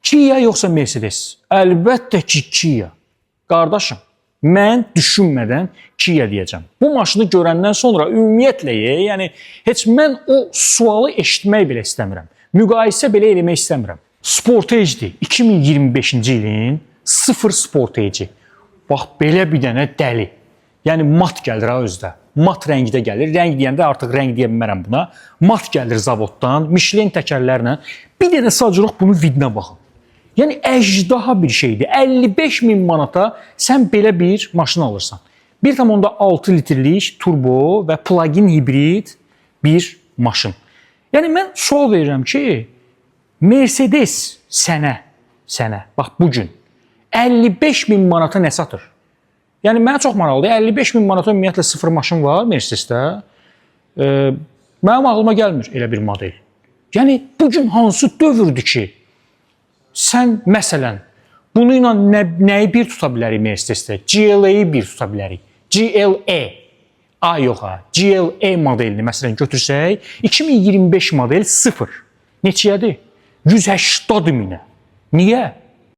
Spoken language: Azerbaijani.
Kia yoxsa Mercedes? Əlbəttə ki, Kia. Qardaşım, mən düşünmədən Kia deyəcəm. Bu maşını görəndən sonra ümumiyyətlə, yəni heç mən o sualı eşitmək belə istəmirəm. Müqayisə belə eləmək istəmirəm. Sportage-dir. 2025-ci ilin 0 Sportage. Bax, belə bir dənə dəli. Yəni, mat gəlir ha özdə. Mat rəngdə gəlir. Rəng deyəndə artıq rəng deyə bilmərəm buna. Mat gəlir zavoddan, Michelin təkərlərlə. Bir dənə sadəcə bunun vidinə baxın. Yəni, əjdaha bir şeydir. 55.000 manata sən belə bir maşın alırsan. 1,6 litrlik turbo və plug-in hibrid bir maşın. Yəni, mən sual verirəm ki, Mercedes sənə, bax bugün 55.000 manata nə satır? Yəni, mənə çox maraqlıdır. 55.000 manata ümumiyyətlə sıfır maşın var Mercedesdə. Mənim ağlıma gəlmir elə bir model. Yəni, bugün hansı dövrdür ki, sən, məsələn, bunu ilə nəyi bir tuta bilərik Mercedesdə? GLE-yi bir tuta bilərik. GLE. Yox ha. GLE modelini, məsələn, götürsək, 2025 model 0. Neçəyədir? 180 minə. Niyə?